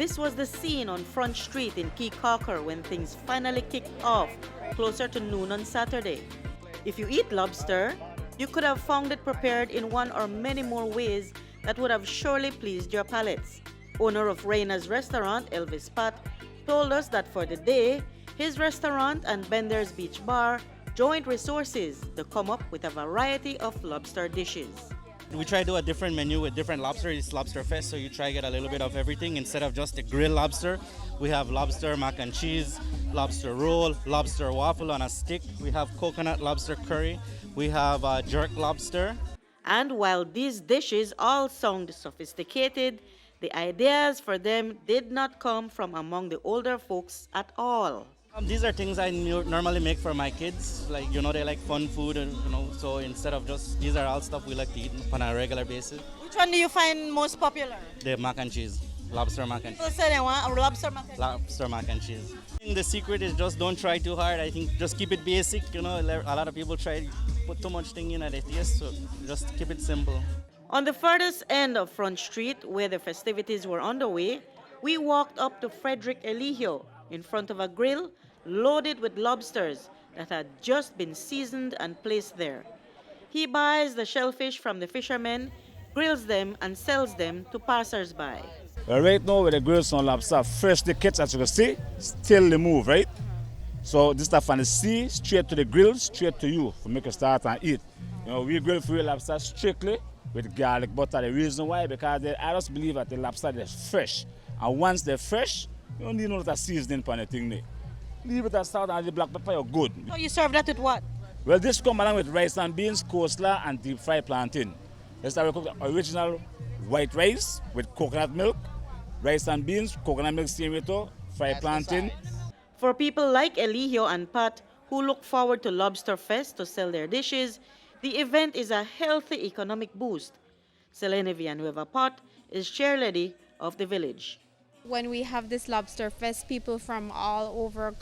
This was the scene on Front Street in Caye Caulker when things finally kicked off closer to noon on Saturday. If you eat lobster, you could have found it prepared in one or many more ways that would have surely pleased your palates. Owner of Reina's restaurant, Elvis Pat, told us that for the day, his restaurant and Bender's Beach Bar joined resources to come up with a variety of lobster dishes. We try to do a different menu with different lobster. It's Lobster Fest, so you try to get a little bit of everything. Instead of just the grilled lobster, we have lobster mac and cheese, lobster roll, lobster waffle on a stick. We have coconut lobster curry. We have jerk lobster. And while these dishes all sound sophisticated, the ideas for them did not come from among the older folks at all. These are things I normally make for my kids. Like, they like fun food, and so instead of just, these are all stuff we like to eat on a regular basis. Which one do you find most popular? The mac and cheese, lobster mac and cheese. People say they want a lobster mac and cheese. Lobster mac and cheese. I think the secret is just don't try too hard. I think just keep it basic. A lot of people try to put too much thing in at the taste, so just keep it simple. On the furthest end of Front Street, where the festivities were underway, we walked up to Frederick Eligio in front of a grill loaded with lobsters that had just been seasoned and placed there. He buys the shellfish from the fishermen, grills them, and sells them to passers-by. Well, right now, with the grills on lobster, fresh the catch, as you can see, still the move, right? So this stuff from the sea, straight to the grill, straight to you, for make you start and eat. We grill for your lobster strictly with garlic butter. The reason why, because I just believe that the lobster is fresh. And once they're fresh, you don't need no other seasoning for anything there. Leave it aside and the black pepper, you're good. So you serve that with what? Well, this comes along with rice and beans, coleslaw, and deep fried plantain. Let's have the original white rice with coconut milk, rice and beans, coconut milk steamito, fried plantain. For people like Eligio and Pat, who look forward to Lobster Fest to sell their dishes, the event is a healthy economic boost. Selene Villanueva Pot is chairlady of the village. When we have this Lobster Fest, people from all over,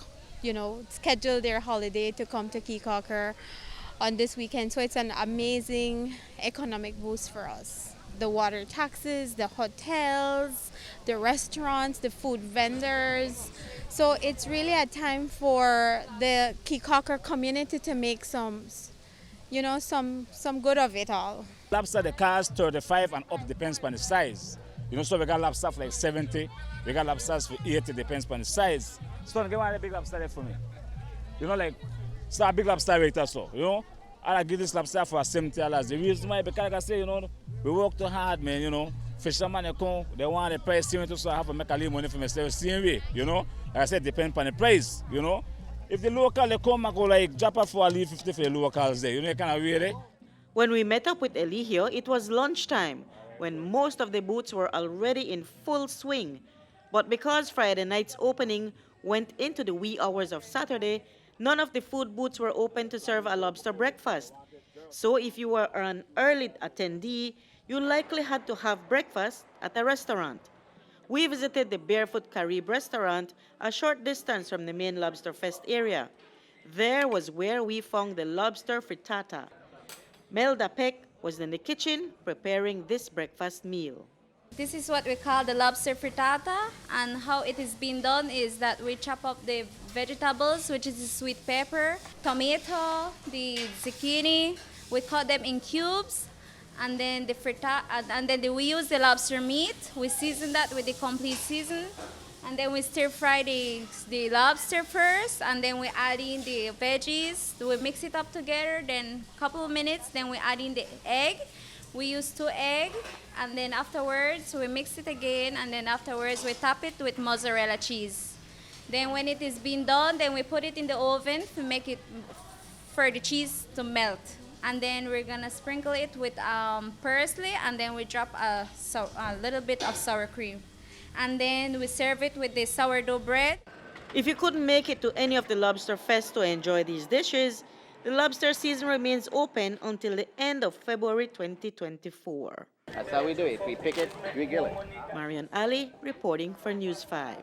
schedule their holiday to come to Caye Caulker on this weekend. So it's an amazing economic boost for us. The water taxes, the hotels, the restaurants, the food vendors. So it's really a time for the Caye Caulker community to make some good of it all. Lobster, the cost 35 and up depends on the size. So we got lobster for like 70, we got lobsters for 80, depends on the size. So get one of the big lobster there for me. So a big lobster rate or so, I give this lobster for $70. The reason why, because like I say, we work too hard, man, Fishermen, they come, they want the price, so I have to make a little money for myself the same way, Like I said, depends on the price, If the local, they come and go like, drop it for a leave 50 for the locals there, kind of way there. When we met up with Eligio, it was lunchtime, when most of the booths were already in full swing. But because Friday night's opening went into the wee hours of Saturday, none of the food booths were open to serve a lobster breakfast. So if you were an early attendee, you likely had to have breakfast at a restaurant. We visited the Barefoot Carib restaurant a short distance from the main Lobster Fest area. There was where we found the lobster frittata. Melda Peck was in the kitchen preparing this breakfast meal. This is what we call the lobster frittata, and how it is being done is that we chop up the vegetables, which is the sweet pepper, tomato, the zucchini. We cut them in cubes, and then we use the lobster meat. We season that with the complete season, and then we stir fry the lobster first, and then we add in the veggies. We mix it up together. Then a couple of minutes, then we add in the egg. We use 2 eggs, and then afterwards we mix it again, and then afterwards we top it with mozzarella cheese. Then when it is being done, then we put it in the oven to make it for the cheese to melt. And then we're gonna sprinkle it with parsley, and then we drop a little bit of sour cream. And then we serve it with the sourdough bread. If you couldn't make it to any of the Lobster Fest to enjoy these dishes, the lobster season remains open until the end of February 2024. That's how we do it. We pick it, we grill it. Marion Ali reporting for News 5.